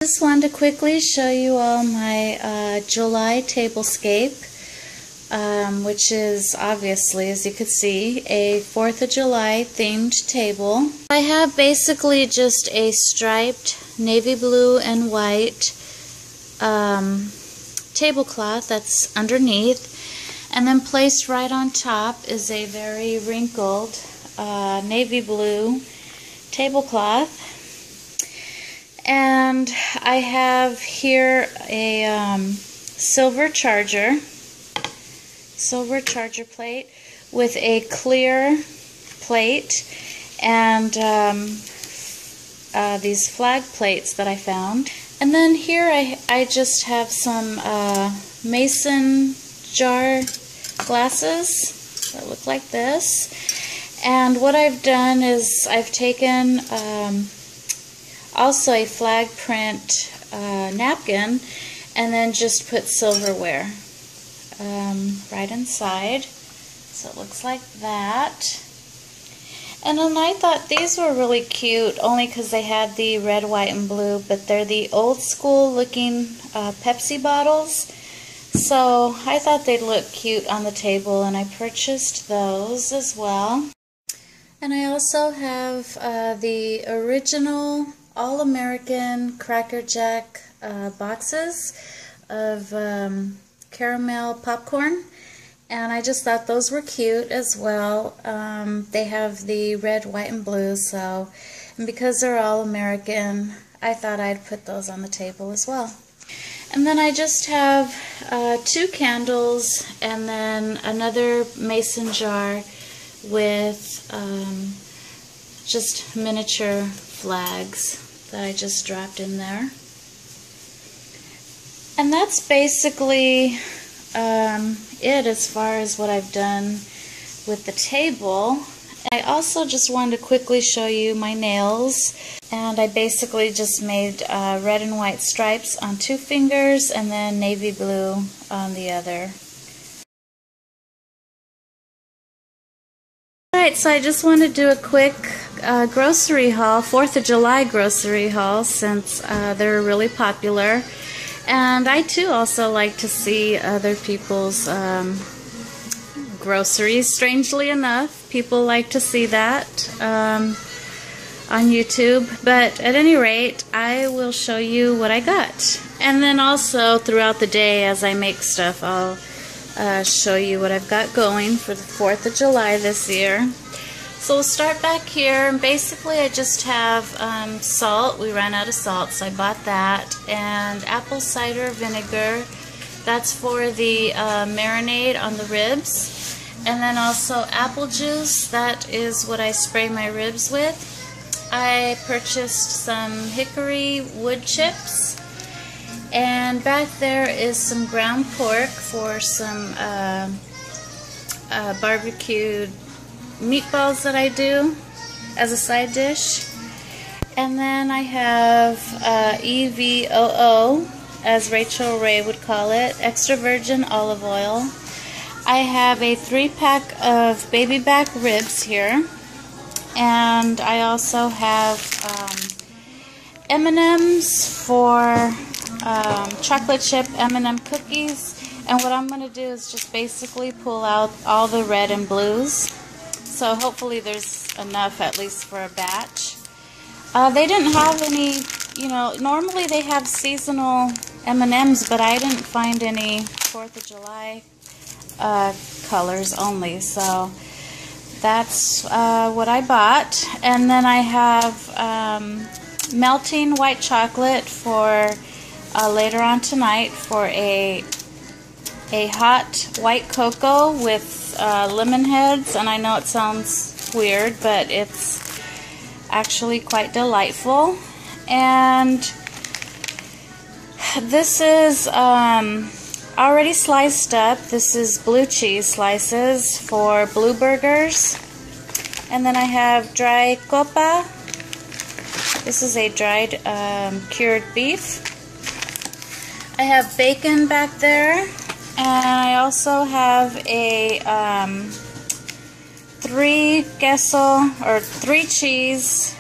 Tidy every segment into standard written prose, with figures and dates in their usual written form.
Just wanted to quickly show you all my July Tablescape, which is obviously, as you could see, a 4th of July themed table. I have basically just a striped navy blue and white tablecloth that's underneath, and then placed right on top is a very wrinkled navy blue tablecloth. And I have here a silver charger plate with a clear plate and these flag plates that I found. And then here I just have some mason jar glasses that look like this. And what I've done is I've taken also a flag print napkin and then just put silverware right inside, so it looks like that. And then I thought these were really cute only because they had the red, white, and blue, but they're the old school looking Pepsi bottles, so I thought they'd look cute on the table, and I purchased those as well. And I also have the original All-American Cracker Jack boxes of caramel popcorn, and I just thought those were cute as well. They have the red, white, and blue, so, and because they're All-American, I thought I'd put those on the table as well. And then I just have 2 candles and then another mason jar with just miniature flags that I just dropped in there. And that's basically it as far as what I've done with the table. I also just wanted to quickly show you my nails, and I basically just made red and white stripes on 2 fingers and then navy blue on the other. Alright, so I just want to do a quick grocery haul, 4th of July grocery haul, since they're really popular. And I too also like to see other people's groceries. Strangely enough, people like to see that on YouTube. But at any rate, I will show you what I got. And then also throughout the day as I make stuff, I'll show you what I've got going for the 4th of July this year. So we'll start back here, and basically I just have salt. We ran out of salt, so I bought that, and apple cider vinegar. That's for the marinade on the ribs. And then also apple juice. That is what I spray my ribs with. I purchased some hickory wood chips. And back there is some ground pork for some barbecued meatballs that I do as a side dish. And then I have EVOO, as Rachel Ray would call it, extra virgin olive oil. I have a 3-pack of baby back ribs here. And I also have M&M's for chocolate chip M&M cookies, and what I'm going to do is just basically pull out all the red and blues, so hopefully there's enough at least for a batch. They didn't have any, you know, normally they have seasonal M&M's, but I didn't find any 4th of July colors only, so that's what I bought. And then I have melting white chocolate for later on tonight for a hot white cocoa with lemon heads, and I know it sounds weird, but it's actually quite delightful. And this is already sliced up. This is blue cheese slices for blue burgers. And then I have dry copa. This is a dried cured beef. I have bacon back there, and I also have a 3 queso or 3 cheese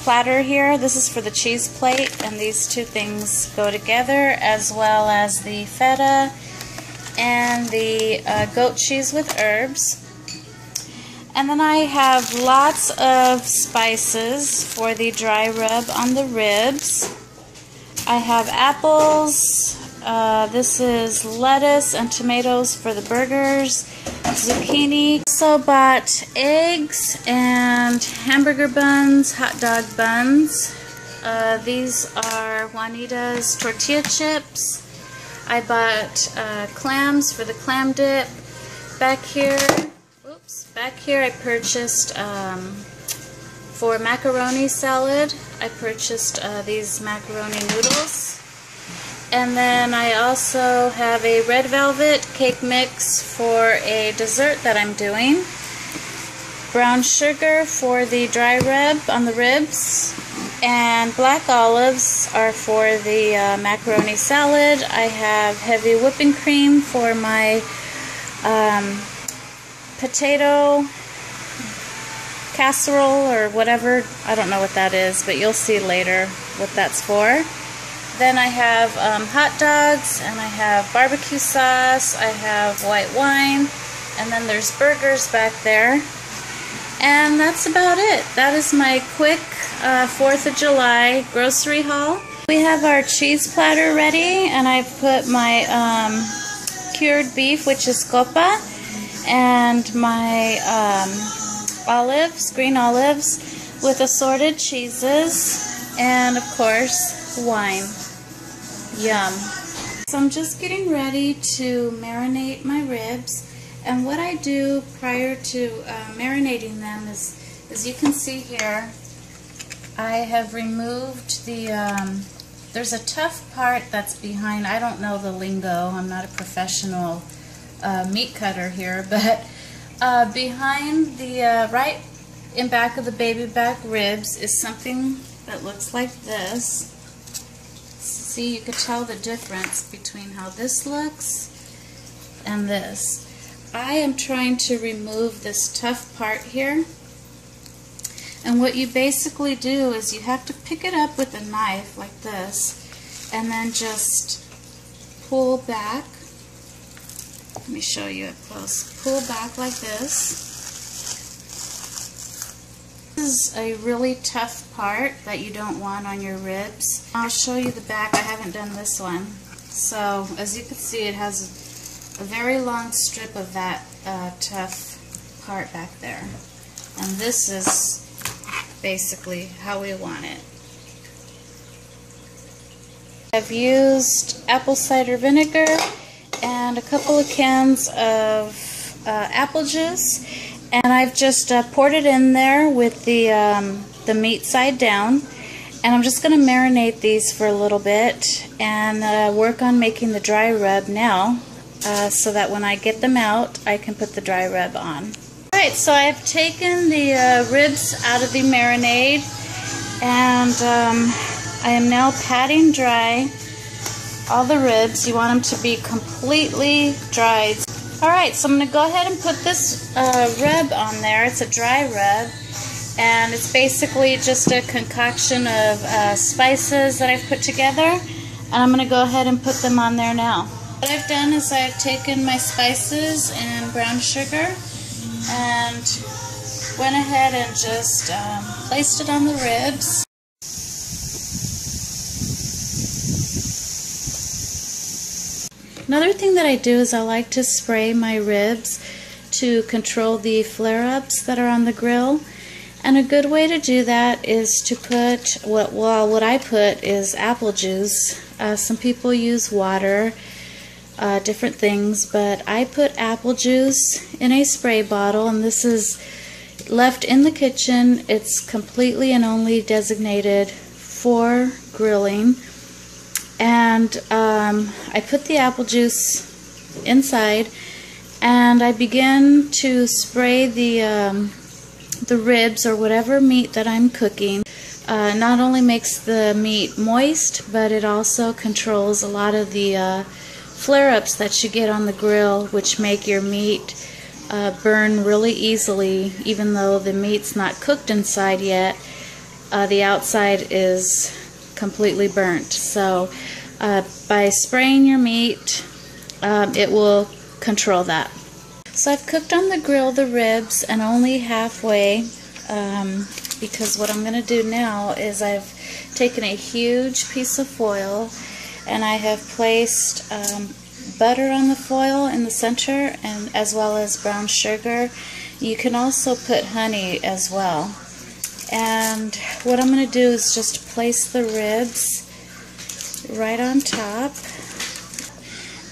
platter here. This is for the cheese plate, and these two things go together, as well as the feta and the goat cheese with herbs. And then I have lots of spices for the dry rub on the ribs. I have apples. This is lettuce and tomatoes for the burgers. Zucchini. Also bought eggs and hamburger buns, hot dog buns. These are Juanita's tortilla chips. I bought clams for the clam dip. Back here I purchased for macaroni salad. I purchased these macaroni noodles. And then I also have a red velvet cake mix for a dessert that I'm doing. Brown sugar for the dry rub on the ribs. And black olives are for the macaroni salad. I have heavy whipping cream for my potato casserole or whatever. I don't know what that is, but you'll see later what that's for. Then I have hot dogs, and I have barbecue sauce, I have white wine, and then there's burgers back there. And that's about it. That is my quick 4th of July grocery haul. We have our cheese platter ready, and I've put my cured beef, which is copa, and my olives, green olives, with assorted cheeses, and of course, wine. Yum. So I'm just getting ready to marinate my ribs, and what I do prior to marinating them is, as you can see here, I have removed the, there's a tough part that's behind, I don't know the lingo, I'm not a professional meat cutter here, but behind the, right in back of the baby back ribs is something that looks like this. See, you could tell the difference between how this looks and this. I am trying to remove this tough part here. And what you basically do is you have to pick it up with a knife like this and then just pull back. Let me show you up close. Pull back like this. This is a really tough part that you don't want on your ribs. I'll show you the back. I haven't done this one. So, as you can see, it has a very long strip of that tough part back there. And this is basically how we want it. I've used apple cider vinegar and a couple of cans of apple juice. And I've just poured it in there with the meat side down, and I'm just going to marinate these for a little bit and work on making the dry rub now, so that when I get them out, I can put the dry rub on. Alright, so I've taken the ribs out of the marinade, and I am now patting dry all the ribs. You want them to be completely dried. Alright, so I'm going to go ahead and put this rub on there. It's a dry rub, and it's basically just a concoction of spices that I've put together, and I'm going to go ahead and put them on there now. What I've done is I've taken my spices and brown sugar and went ahead and just placed it on the ribs. Another thing that I do is I like to spray my ribs to control the flare-ups that are on the grill. And a good way to do that is to put, what I put is apple juice. Some people use water, different things, but I put apple juice in a spray bottle, and this is left in the kitchen. It's completely and only designated for grilling. And I put the apple juice inside, and I begin to spray the ribs or whatever meat that I'm cooking. Not only makes the meat moist, but it also controls a lot of the flare-ups that you get on the grill, which make your meat burn really easily, even though the meat's not cooked inside yet. the outside is completely burnt. So by spraying your meat, it will control that. So I've cooked on the grill the ribs, and only halfway, because what I'm going to do now is I've taken a huge piece of foil and I have placed butter on the foil in the center, and as well as brown sugar. You can also put honey as well. And what I'm going to do is just place the ribs right on top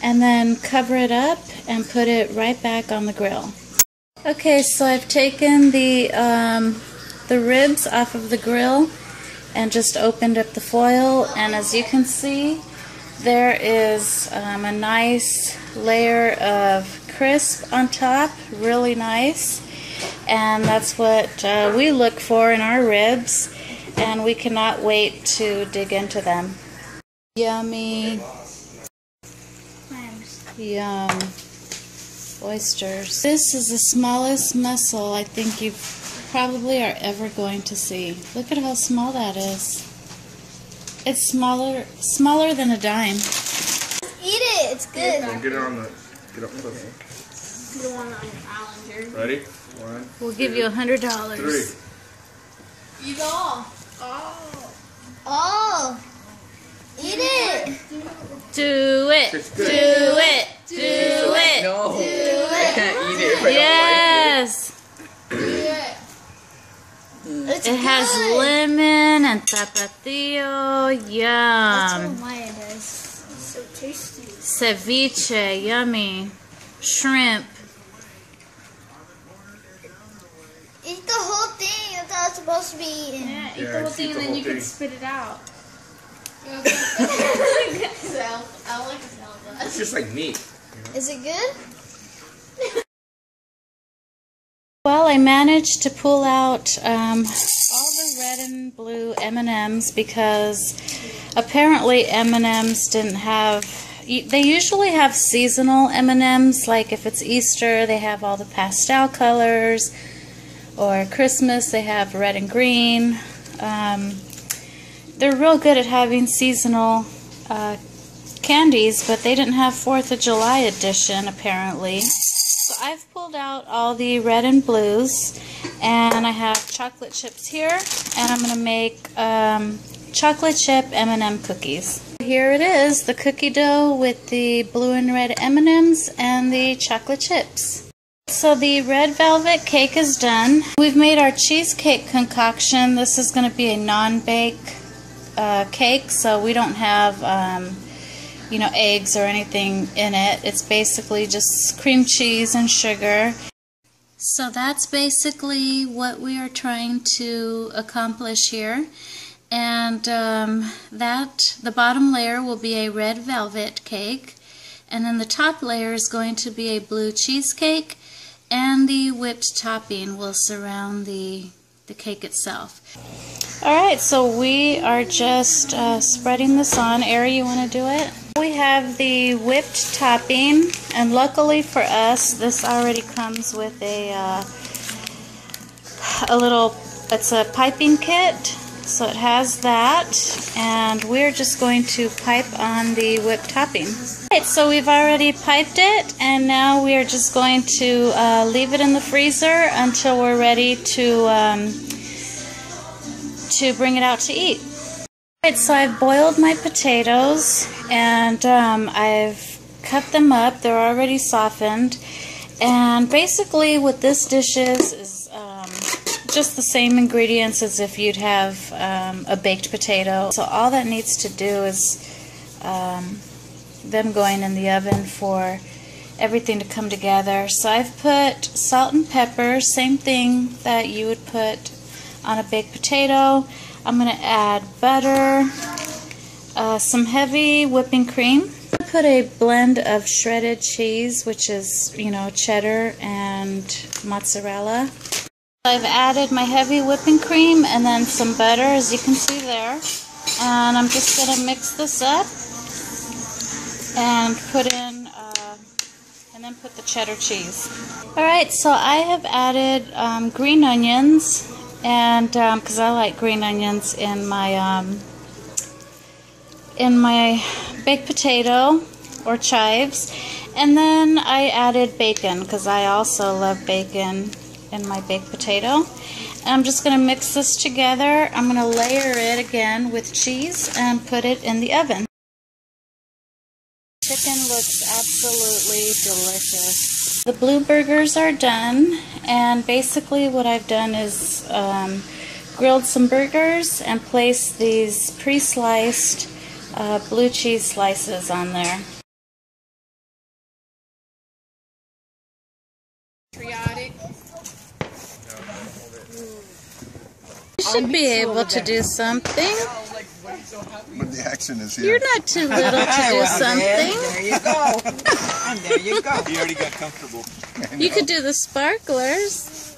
and then cover it up and put it right back on the grill. Okay, so I've taken the ribs off of the grill and just opened up the foil, and as you can see, there is a nice layer of crisp on top, really nice, and that's what we look for in our ribs, and we cannot wait to dig into them. Yummy. Yum. Oysters. This is the smallest mussel I think you probably are ever going to see. Look at how small that is. It's smaller than a dime. Eat it. It's good. Get up close. You don't want it on your island here. Ready? 1. We'll give you $100. 3. Eat all. Oh. Eat it. Do it. It's Do good. it. Do it. No. Do it. I can't eat it if I Yes. Do it. It's It has good. lemon and tapatio. That's Yum. what Maya does. It's so tasty. Ceviche. Yummy. Shrimp. Eat the whole thing. That's how it's supposed to be eaten. Yeah, eat Yeah, the whole just thing eat and the then whole you can thing. spit it out. I like the smell of that. It's just like meat. Is it good? Well, I managed to pull out all the red and blue M&Ms because apparently M&Ms didn't have... They usually have seasonal M&Ms, like if it's Easter, they have all the pastel colors, or Christmas, they have red and green. They're real good at having seasonal candies, but they didn't have 4th of July edition, apparently. So I've pulled out all the red and blues, and I have chocolate chips here, and I'm going to make chocolate chip M&M cookies. Here it is, the cookie dough with the blue and red M&Ms and the chocolate chips. So the red velvet cake is done. We've made our cheesecake concoction. This is going to be a non-bake cake, so we don't have eggs or anything in it. It's basically just cream cheese and sugar. So that's basically what we are trying to accomplish here. And the bottom layer will be a red velvet cake, and then the top layer is going to be a blue cheesecake, and the whipped topping will surround the cake itself. Alright, so we are just spreading this on. Ari, you want to do it? We have the whipped topping, and luckily for us, this already comes with it's a piping kit. So it has that, and we're just going to pipe on the whipped topping. Alright, so we've already piped it, and now we are just going to leave it in the freezer until we're ready to bring it out to eat. Alright, so I've boiled my potatoes, and I've cut them up. They're already softened, and basically what this dish is just the same ingredients as if you'd have a baked potato. So all that needs to do is them going in the oven for everything to come together. So I've put salt and pepper, same thing that you would put on a baked potato. I'm going to add butter, some heavy whipping cream. I put a blend of shredded cheese, which is, cheddar and mozzarella. I've added my heavy whipping cream and then some butter, as you can see there. And I'm just going to mix this up and put the cheddar cheese. Alright, so I have added green onions and because I like green onions in my baked potato or chives. And then I added bacon because I also love bacon in my baked potato. And I'm just going to mix this together. I'm going to layer it again with cheese and put it in the oven. Chicken looks absolutely delicious. The blue burgers are done, and basically what I've done is grilled some burgers and placed these pre-sliced blue cheese slices on there. Patriotic. You should be able to do something. But the action is here. You're not too little to do something. There you go. And there you go. He already got comfortable. You could do the sparklers.